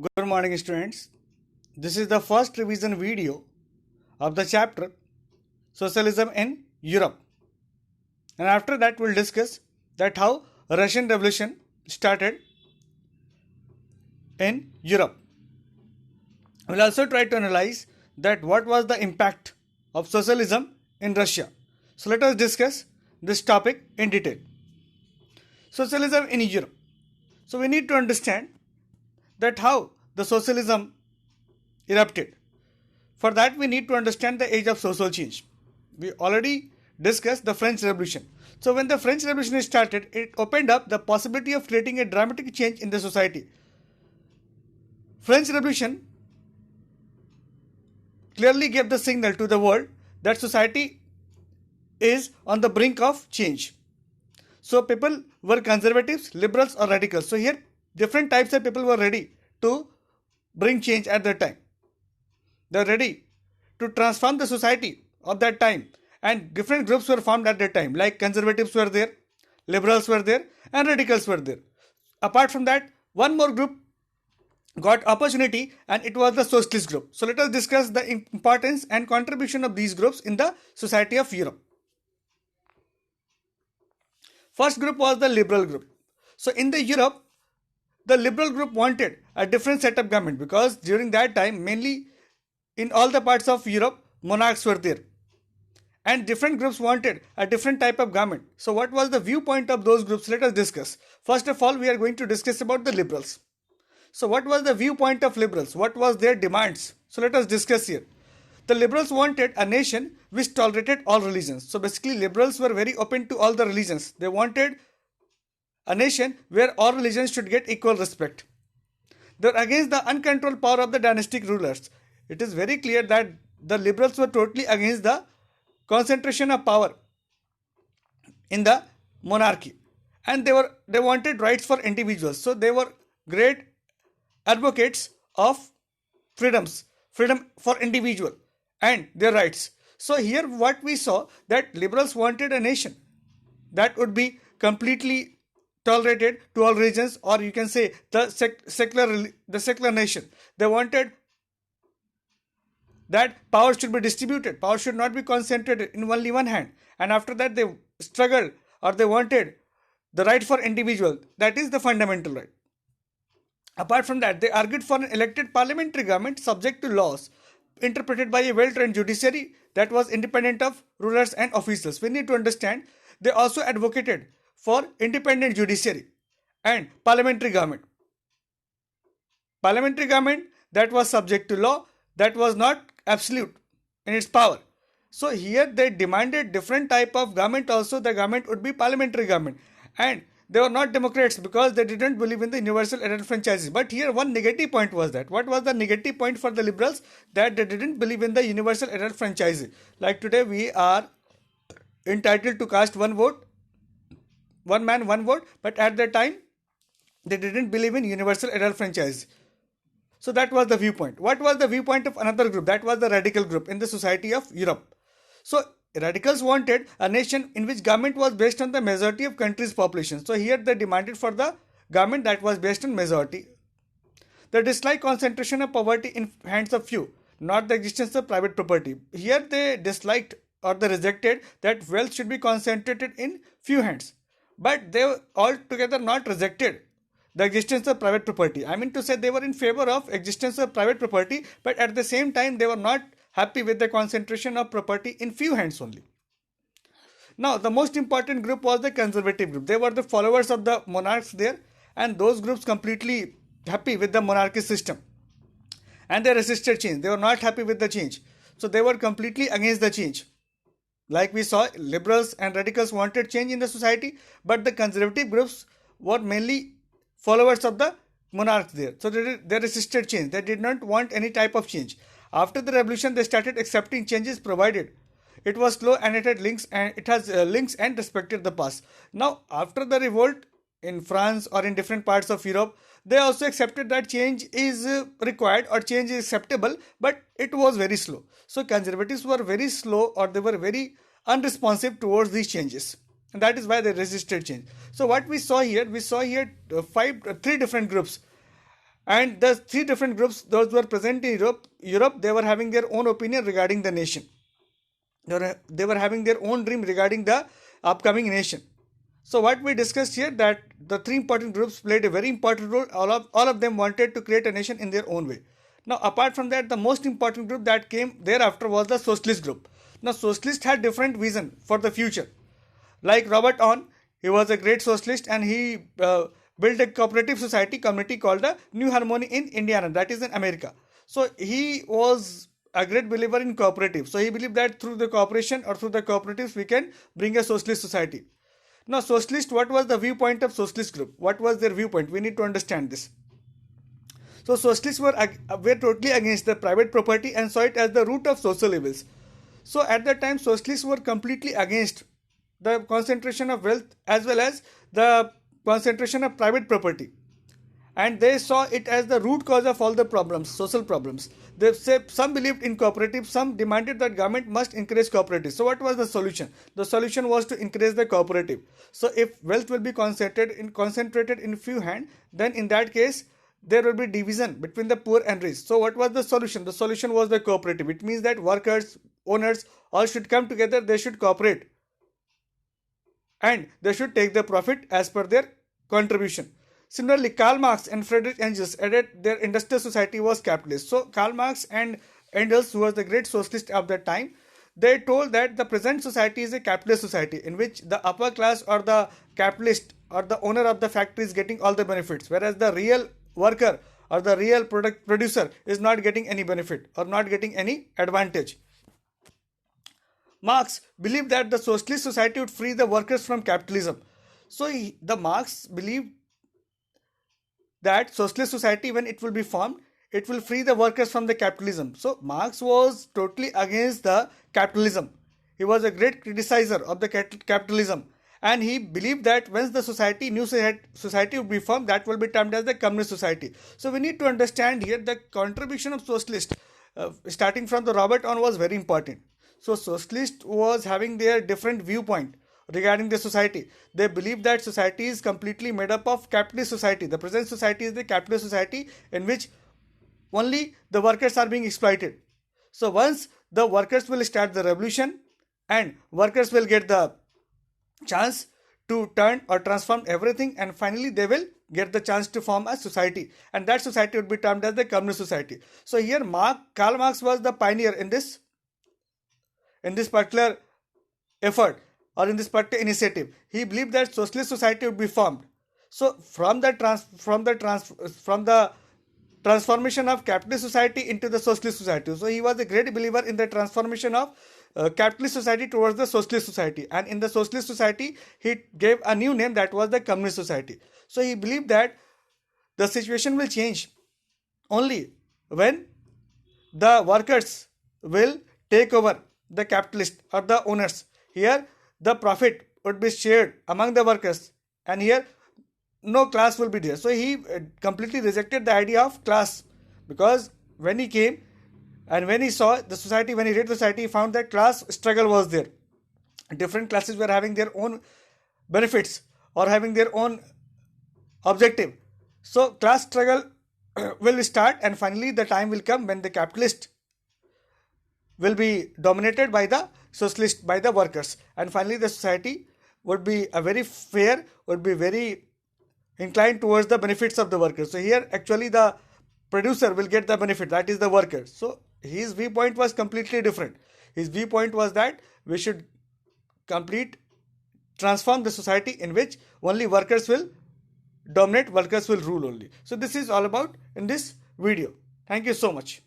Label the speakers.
Speaker 1: Good morning, students. This is the first revision video of the chapter Socialism in Europe. And after that, we'll discuss that how Russian Revolution started in Europe. We'll also try to analyze that what was the impact of socialism in Russia. So let us discuss this topic in detail. Socialism in Europe. So we need to understand that how the socialism erupted. For that, we need to understand the age of social change. We already discussed the French Revolution. So when the French Revolution started, it opened up the possibility of creating a dramatic change in the society. French Revolution clearly gave the signal to the world that society is on the brink of change. So people were conservatives, liberals or radicals. So here different types of people were ready to bring change at that time. They were ready to transform the society of that time, and different groups were formed at that time, like conservatives were there, liberals were there and radicals were there. Apart from that, one more group got opportunity, and it was the socialist group. So let us discuss the importance and contribution of these groups in the society of Europe. First group was the liberal group. So in the Europe, the liberal group wanted a different set of government, because during that time, mainly in all the parts of Europe, monarchs were there, and different groups wanted a different type of government. So what was the viewpoint of those groups? Let us discuss. First of all, we are going to discuss about the liberals. So what was the viewpoint of liberals? What was their demands? So let us discuss here. The liberals wanted a nation which tolerated all religions. So basically, liberals were very open to all the religions. They wanted a nation where all religions should get equal respect. They were against the uncontrolled power of the dynastic rulers. It is very clear that the liberals were totally against the concentration of power in the monarchy, and they wanted rights for individuals. So they were great advocates of freedom for individual and their rights. So here what we saw, that liberals wanted a nation that would be completely tolerated to all religions, or you can say the secular nation. They wanted that power should be distributed. Power should not be concentrated in only one hand. And after that, they struggled, or they wanted the right for individual. That is the fundamental right. Apart from that, they argued for an elected parliamentary government subject to laws interpreted by a well-trained judiciary that was independent of rulers and officials. We need to understand, they also advocated for independent judiciary and parliamentary government. Parliamentary government that was subject to law, that was not absolute in its power. So here they demanded different type of government also. The government would be parliamentary government, and they were not Democrats because they didn't believe in the universal adult franchise. But here one negative point was that. What was the negative point for the liberals? That they didn't believe in the universal adult franchise. Like today we are entitled to cast one vote, one man, one vote, but at that time they didn't believe in universal adult franchise. So that was the viewpoint. What was the viewpoint of another group? That was the radical group in the society of Europe. So radicals wanted a nation in which government was based on the majority of country's population. So here they demanded for the government that was based on majority. They disliked concentration of poverty in hands of few, not the existence of private property. Here they disliked, or they rejected, that wealth should be concentrated in few hands. But they altogether not rejected the existence of private property. I mean to say, they were in favor of existence of private property, but at the same time they were not happy with the concentration of property in few hands only. Now the most important group was the conservative group. They were the followers of the monarchs there, and those groups completely happy with the monarchy system, and they resisted change. They were not happy with the change, so they were completely against the change. Like we saw, liberals and radicals wanted change in the society, but the conservative groups were mainly followers of the monarchs there. So they resisted change. They did not want any type of change. After the revolution, they started accepting changes provided. It was slow, and it had links, and it has links and respected the past. Now, after the revolt in France or in different parts of Europe, they also accepted that change is required, or change is acceptable, but it was very slow. So conservatives were very slow, or they were very unresponsive towards these changes. And that is why they resisted change. So what we saw here three different groups. And the three different groups, those who were present in Europe, they were having their own opinion regarding the nation. They were having their own dream regarding the upcoming nation. So what we discussed here, that the three important groups played a very important role. All of them wanted to create a nation in their own way. Now apart from that, the most important group that came thereafter was the socialist group. Now socialists had different vision for the future. Like Robert Owen, he was a great socialist, and he built a cooperative society community called the New Harmony in Indiana, that is in America. So he was a great believer in cooperative. So he believed that through the cooperation or through the cooperatives we can bring a socialist society. Now socialist, what was the viewpoint of socialist group? What was their viewpoint? We need to understand this. So socialists were totally against the private property and saw it as the root of social evils. So at that time, socialists were completely against the concentration of wealth as well as the concentration of private property. And they saw it as the root cause of all the problems, social problems. They say some believed in cooperatives, some demanded that government must encourage cooperatives. So what was the solution? The solution was to encourage the cooperative. So if wealth will be concentrated in few hands, then in that case there will be division between the poor and rich. So what was the solution? The solution was the cooperative. It means that workers, owners, all should come together, they should cooperate, and they should take the profit as per their contribution. Similarly, Karl Marx and Friedrich Engels added their industrial society was capitalist. So Karl Marx and Engels, who was the great socialist of that time, they told that the present society is a capitalist society in which the upper class or the capitalist or the owner of the factory is getting all the benefits, whereas the real worker or the real producer is not getting any benefit or not getting any advantage. Marx believed that the socialist society would free the workers from capitalism. So the Marx believed that socialist society, when it will be formed, it will free the workers from the capitalism. So Marx was totally against the capitalism. He was a great criticizer of the capitalism, and he believed that once the new society would be formed, that will be termed as the communist society. So we need to understand here the contribution of socialists starting from the Robert Owen was very important. So socialist was having their different viewpoint regarding the society. They believe that society is completely made up of capitalist society. The present society is the capitalist society in which only the workers are being exploited. So once the workers will start the revolution and workers will get the chance to turn or transform everything, and finally they will get the chance to form a society, and that society would be termed as the communist society. So here Karl Marx was the pioneer in this particular effort or in this particular initiative. He believed that socialist society would be formed. So from the transformation of capitalist society into the socialist society. So he was a great believer in the transformation of capitalist society towards the socialist society, and in the socialist society he gave a new name, that was the communist society. So he believed that the situation will change only when the workers will take over the capitalist or the owners. Here the profit would be shared among the workers, and here no class will be there. So he completely rejected the idea of class, because when he came and when he saw the society, when he read the society, he found that class struggle was there. Different classes were having their own benefits or having their own objective. So class struggle will start, and finally the time will come when the capitalist will be dominated by the socialist, by the workers, and finally the society would be a very fair, would be very inclined towards the benefits of the workers. So here actually the producer will get the benefit, that is the worker. So his viewpoint was completely different. His viewpoint was that we should transform the society in which only workers will dominate, workers will rule only. So this is all about in this video. Thank you so much.